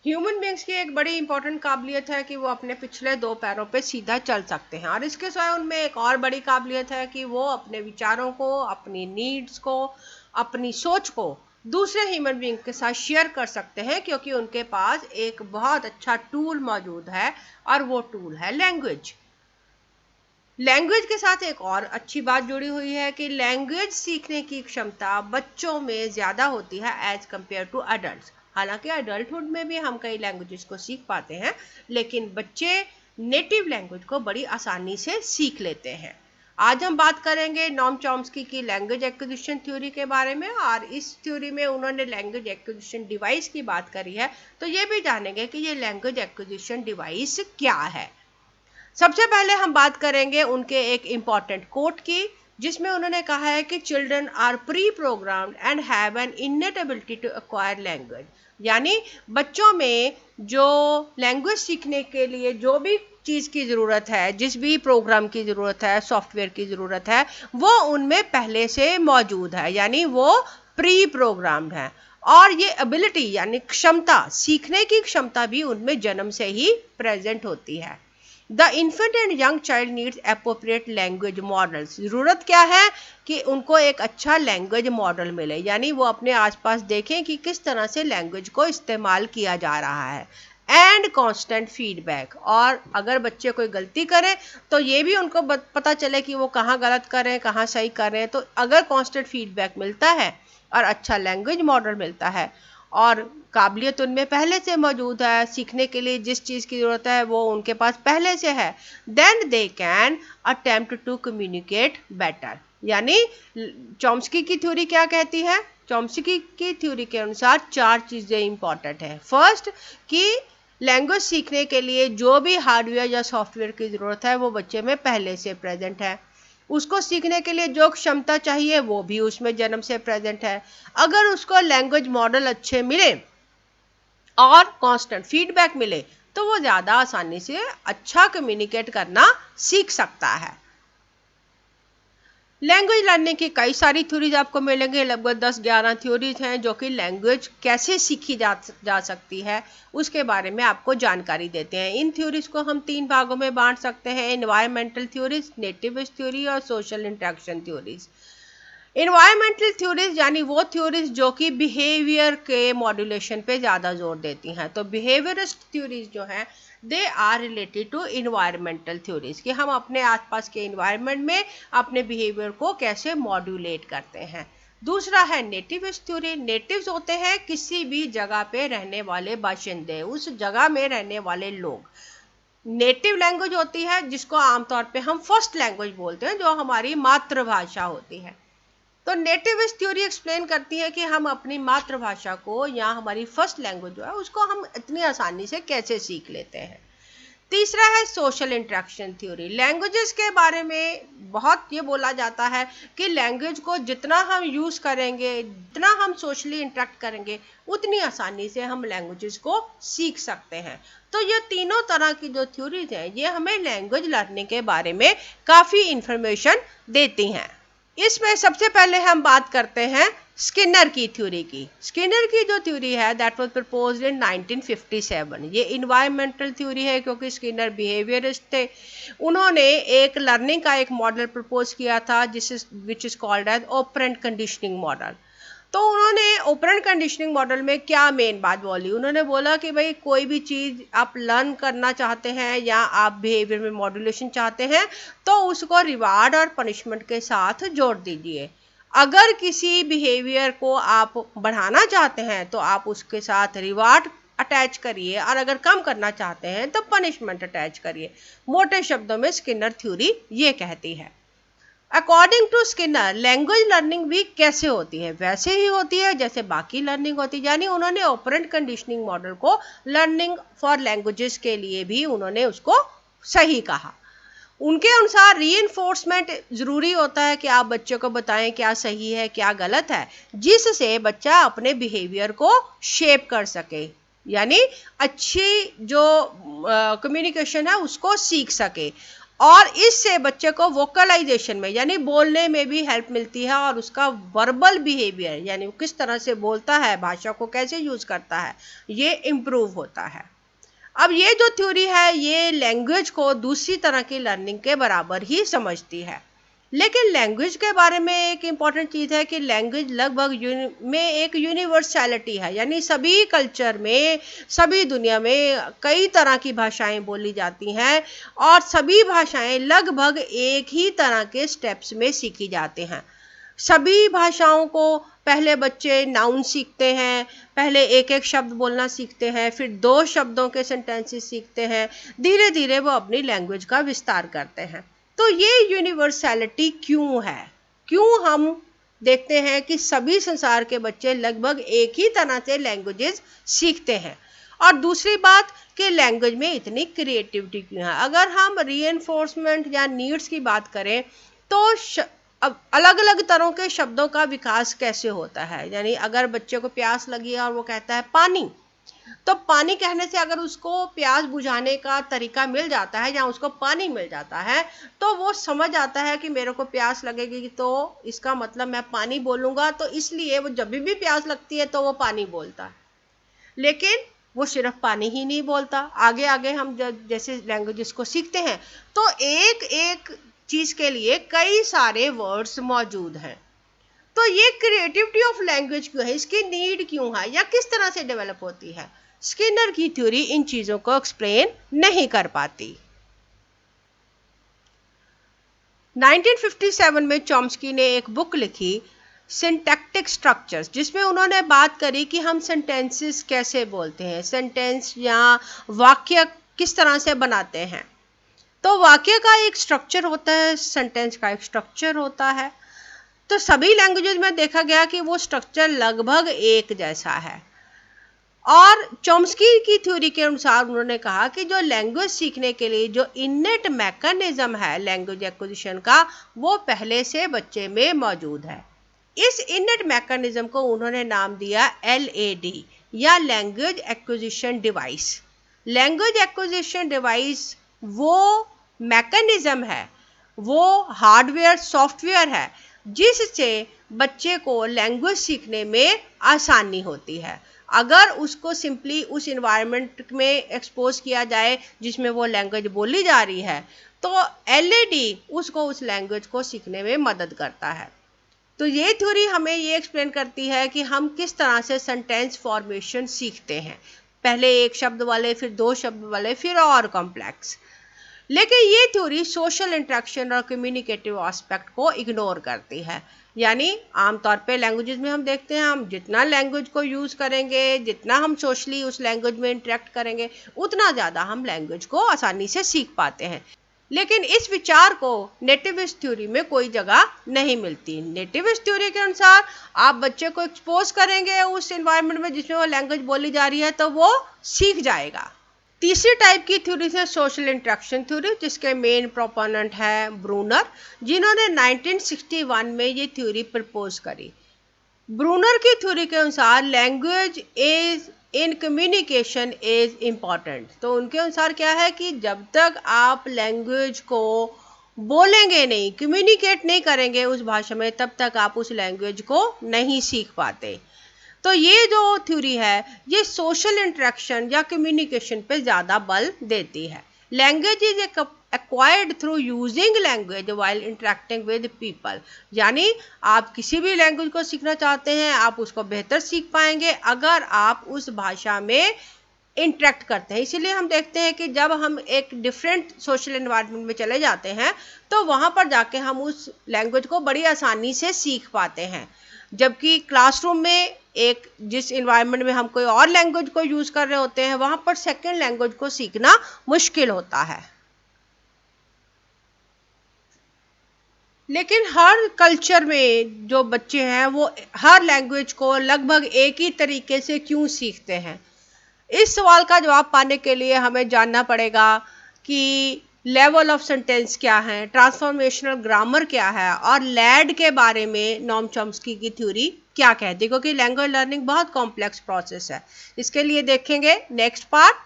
Human beings की एक बड़ी इंपॉर्टेंट काबिलियत है कि वो अपने पिछले 2 पैरों पे सीधा चल सकते हैं, और इसके सिवाय उनमें एक और बड़ी काबिलियत है कि वो अपने विचारों को, अपनी नीड्स को, अपनी सोच को दूसरे ह्यूमन बींग के साथ शेयर कर सकते हैं, क्योंकि उनके पास एक बहुत अच्छा टूल मौजूद है, और वो टूल है लैंग्वेज। लैंग्वेज के साथ एक और अच्छी बात जुड़ी हुई है कि लैंग्वेज सीखने की क्षमता बच्चों में ज़्यादा होती है एज कंपेयर टू अडल्ट। हालांकि अडल्टहुड में भी हम कई लैंग्वेजेस को सीख पाते हैं, लेकिन बच्चे नेटिव लैंग्वेज को बड़ी आसानी से सीख लेते हैं। आज हम बात करेंगे नॉम चॉम्स्की की लैंग्वेज एक्विजिशन थ्योरी के बारे में, और इस थ्योरी में उन्होंने लैंग्वेज एक्विजिशन डिवाइस की बात करी है। तो ये भी जानेंगे कि ये लैंग्वेज एक्विजिशन डिवाइस क्या है। सबसे पहले हम बात करेंगे उनके एक इम्पॉर्टेंट कोट की, जिसमें उन्होंने कहा है कि children are pre programmed and have an innate ability to acquire language. यानी बच्चों में जो लैंग्वेज सीखने के लिए जो भी चीज़ की ज़रूरत है, जिस भी प्रोग्राम की ज़रूरत है, सॉफ्टवेयर की ज़रूरत है, वो उनमें पहले से मौजूद है, यानी वो प्री प्रोग्राम्ड है। और ये एबिलिटी यानी क्षमता, सीखने की क्षमता भी उनमें जन्म से ही प्रेजेंट होती है। The infant and young child needs appropriate language models. ज़रूरत क्या है कि उनको एक अच्छा लैंग्वेज मॉडल मिले, यानी वो अपने आसपास देखें कि किस तरह से लैंग्वेज को इस्तेमाल किया जा रहा है। एंड कांस्टेंट फीडबैक, और अगर बच्चे कोई गलती करें तो ये भी उनको पता चले कि वो कहाँ गलत कर रहे हैं, कहाँ सही कर रहे हैं। तो अगर कांस्टेंट फीडबैक मिलता है और अच्छा लैंग्वेज मॉडल मिलता है और काबिलियत उनमें पहले से मौजूद है, सीखने के लिए जिस चीज़ की ज़रूरत है वो उनके पास पहले से है, then they can attempt to communicate better. यानी चॉम्स्की की थ्योरी क्या कहती है? चॉम्स्की की थ्योरी के अनुसार 4 चीज़ें इंपॉर्टेंट हैं। फर्स्ट, कि लैंग्वेज सीखने के लिए जो भी हार्डवेयर या सॉफ्टवेयर की ज़रूरत है वो बच्चे में पहले से प्रेजेंट है। उसको सीखने के लिए जो क्षमता चाहिए वो भी उसमें जन्म से प्रेजेंट है। अगर उसको लैंग्वेज मॉडल अच्छे मिले और कांस्टेंट फीडबैक मिले तो वो ज़्यादा आसानी से अच्छा कम्युनिकेट करना सीख सकता है। लैंग्वेज लर्निंग की कई सारी थ्योरीज आपको मिलेंगे, लगभग 10-11 थ्योरीज हैं जो कि लैंग्वेज कैसे सीखी जा सकती है उसके बारे में आपको जानकारी देते हैं। इन थ्योरीज को हम 3 भागों में बांट सकते हैं: एनवायरमेंटल थ्योरीज, नेटिविस्ट थ्योरी और social interaction theories. Environmental theories यानी वो थ्योरीज जो कि बिहेवियर के मॉड्यूलेशन पे ज़्यादा जोर देती हैं। तो बिहेवियरिस्ट थ्योरीज जो हैं they are related to environmental theories, कि हम अपने आसपास के इन्वायरमेंट में अपने बिहेवियर को कैसे मॉड्यूलेट करते हैं। दूसरा है नेटिविस्ट थ्योरी। नेटिव्स होते हैं किसी भी जगह पे रहने वाले बाशिंदे, उस जगह में रहने वाले लोग। नेटिव लैंग्वेज होती है जिसको आमतौर पे हम फर्स्ट लैंग्वेज बोलते हैं, जो हमारी मातृभाषा होती है। तो नेटिविस्ट थ्योरी एक्सप्लेन करती है कि हम अपनी मातृभाषा को या हमारी फर्स्ट लैंग्वेज जो है उसको हम इतनी आसानी से कैसे सीख लेते हैं। तीसरा है सोशल इंटरेक्शन थ्योरी। लैंग्वेजेस के बारे में बहुत ये बोला जाता है कि लैंग्वेज को जितना हम यूज़ करेंगे, जितना हम सोशली इंटरेक्ट करेंगे, उतनी आसानी से हम लैंग्वेजेस को सीख सकते हैं। तो ये तीनों तरह की जो थ्योरीज हैं ये हमें लैंग्वेज लर्निंग के बारे में काफ़ी इंफॉर्मेशन देती हैं। इसमें सबसे पहले हम बात करते हैं स्किनर की थ्योरी की। स्किनर की जो थ्योरी है दैट वाज प्रपोज्ड इन 1957। ये इन्वायरमेंटल थ्योरी है क्योंकि स्किनर बिहेवियरिस्ट थे। उन्होंने एक लर्निंग का एक मॉडल प्रपोज किया था which is called as operant conditioning model. तो उन्होंने ऑपरेंट कंडीशनिंग मॉडल में क्या मेन बात बोली? उन्होंने बोला कि भाई कोई भी चीज़ आप लर्न करना चाहते हैं या आप बिहेवियर में मॉड्यूलेशन चाहते हैं तो उसको रिवार्ड और पनिशमेंट के साथ जोड़ दीजिए। अगर किसी बिहेवियर को आप बढ़ाना चाहते हैं तो आप उसके साथ रिवार्ड अटैच करिए, और अगर कम करना चाहते हैं तो पनिशमेंट अटैच करिए। मोटे शब्दों में स्किनर थ्योरी ये कहती है। According to Skinner language learning भी कैसे होती है? वैसे ही होती है जैसे बाकी लर्निंग होती है। यानी उन्होंने ऑपरेंट कंडीशनिंग मॉडल को लर्निंग फॉर लैंग्वेजेस के लिए भी उन्होंने उसको सही कहा। उनके अनुसार रीइंफोर्समेंट ज़रूरी होता है कि आप बच्चे को बताएं क्या सही है क्या गलत है, जिससे बच्चा अपने बिहेवियर को शेप कर सके, यानी अच्छी जो कम्युनिकेशन है उसको सीख सके। और इससे बच्चे को वोकलाइजेशन में यानी बोलने में भी हेल्प मिलती है और उसका वर्बल बिहेवियर यानी किस तरह से बोलता है, भाषा को कैसे यूज करता है, ये इम्प्रूव होता है। अब ये जो थ्योरी है ये लैंग्वेज को दूसरी तरह की लर्निंग के बराबर ही समझती है। लेकिन लैंग्वेज के बारे में एक इम्पॉर्टेंट चीज़ है कि लैंग्वेज लगभग में एक यूनिवर्सैलिटी है, यानी सभी कल्चर में, सभी दुनिया में कई तरह की भाषाएं बोली जाती हैं और सभी भाषाएं लगभग एक ही तरह के स्टेप्स में सीखी जाते हैं। सभी भाषाओं को पहले बच्चे नाउन सीखते हैं, पहले एक एक शब्द बोलना सीखते हैं, फिर 2 शब्दों के सेंटेंसेस सीखते हैं, धीरे धीरे वो अपनी लैंग्वेज का विस्तार करते हैं। तो ये यूनिवर्सैलिटी क्यों है, क्यों हम देखते हैं कि सभी संसार के बच्चे लगभग एक ही तरह से लैंग्वेजेस सीखते हैं। और दूसरी बात कि लैंग्वेज में इतनी क्रिएटिविटी क्यों है। अगर हम रीइंफोर्समेंट या नीड्स की बात करें तो अब अलग अलग तरह के शब्दों का विकास कैसे होता है, यानी अगर बच्चे को प्यास लगी है और वो कहता है पानी, तो पानी कहने से अगर उसको प्यास बुझाने का तरीका मिल जाता है या उसको पानी मिल जाता है तो वो समझ आता है कि मेरे को प्यास लगेगी तो इसका मतलब मैं पानी बोलूँगा, तो इसलिए वो जब भी प्यास लगती है तो वो पानी बोलता है। लेकिन वो सिर्फ पानी ही नहीं बोलता, आगे आगे हम जैसे लैंग्वेजेस को सीखते हैं तो एक एक चीज़ के लिए कई सारे वर्ड्स मौजूद हैं। तो ये क्रिएटिविटी ऑफ लैंग्वेज क्यों है, इसकी नीड क्यों है या किस तरह से डेवलप होती है, स्किनर की थ्योरी इन चीजों को एक्सप्लेन नहीं कर पाती। 1957 में चॉम्स्की ने एक बुक लिखी सिंटैक्टिक स्ट्रक्चर्स, जिसमें उन्होंने बात करी कि हम सेंटेंसेस कैसे बोलते हैं, सेंटेंस या वाक्य किस तरह से बनाते हैं। तो वाक्य का एक स्ट्रक्चर होता है, सेंटेंस का एक स्ट्रक्चर होता है। तो सभी लैंग्वेजेस में देखा गया कि वो स्ट्रक्चर लगभग एक जैसा है। और चॉम्स्की की थ्योरी के अनुसार उन्होंने कहा कि जो लैंग्वेज सीखने के लिए जो इनेट मैकेनिज्म है लैंग्वेज एक्विजिशन का, वो पहले से बच्चे में मौजूद है। इस इनेट मैकेनिज्म को उन्होंने नाम दिया LAD या language acquisition device. Language acquisition device वो मैकेनिज्म है, वो हार्डवेयर सॉफ्टवेयर है जिससे बच्चे को लैंग्वेज सीखने में आसानी होती है। अगर उसको सिंपली उस इन्वायरमेंट में एक्सपोज किया जाए जिसमें वो लैंग्वेज बोली जा रही है तो LAD उसको उस लैंग्वेज को सीखने में मदद करता है। तो ये थ्योरी हमें ये एक्सप्लेन करती है कि हम किस तरह से सेंटेंस फॉर्मेशन सीखते हैं, पहले एक शब्द वाले, फिर 2 शब्द वाले, फिर और कॉम्प्लेक्स। लेकिन ये थ्योरी सोशल इंटरेक्शन और कम्युनिकेटिव एस्पेक्ट को इग्नोर करती है। यानी आमतौर पे लैंग्वेजेस में हम देखते हैं हम जितना लैंग्वेज को यूज़ करेंगे, जितना हम सोशली उस लैंग्वेज में इंटरेक्ट करेंगे, उतना ज़्यादा हम लैंग्वेज को आसानी से सीख पाते हैं। लेकिन इस विचार को नेटिविस्ट थ्योरी में कोई जगह नहीं मिलती। नेटिविस्ट थ्योरी के अनुसार आप बच्चे को एक्सपोज करेंगे उस एनवायरनमेंट में जिसमें वो लैंग्वेज बोली जा रही है तो वो सीख जाएगा। तीसरी टाइप की थ्योरी है सोशल इंटरेक्शन थ्योरी, जिसके मेन प्रोपोनेंट है ब्रूनर, जिन्होंने 1961 में ये थ्योरी प्रपोज करी। ब्रूनर की थ्योरी के अनुसार language is in communication is important. तो उनके अनुसार क्या है कि जब तक आप लैंग्वेज को बोलेंगे नहीं, कम्युनिकेट नहीं करेंगे उस भाषा में, तब तक आप उस लैंग्वेज को नहीं सीख पाते। तो ये जो थ्योरी है ये सोशल इंटरेक्शन या कम्युनिकेशन पे ज़्यादा बल देती है। Language is acquired through using language while interacting with people, यानी आप किसी भी लैंग्वेज को सीखना चाहते हैं आप उसको बेहतर सीख पाएंगे अगर आप उस भाषा में इंटरेक्ट करते हैं। इसीलिए हम देखते हैं कि जब हम एक डिफरेंट सोशल एनवायरनमेंट में चले जाते हैं तो वहाँ पर जाके हम उस लैंग्वेज को बड़ी आसानी से सीख पाते हैं, जबकि क्लासरूम में एक जिस इन्वायरमेंट में हम कोई और लैंग्वेज को यूज़ कर रहे होते हैं वहाँ पर सेकेंड लैंग्वेज को सीखना मुश्किल होता है। लेकिन हर कल्चर में जो बच्चे हैं वो हर लैंग्वेज को लगभग एक ही तरीके से क्यों सीखते हैं, इस सवाल का जवाब पाने के लिए हमें जानना पड़ेगा कि लेवल ऑफ सेंटेंस क्या है, ट्रांसफॉर्मेशनल ग्रामर क्या है और लैड के बारे में नॉम चॉम्स्की की थ्योरी क्या कहती है, क्योंकि लैंग्वेज लर्निंग बहुत कॉम्प्लेक्स प्रोसेस है। इसके लिए देखेंगे नेक्स्ट पार्ट।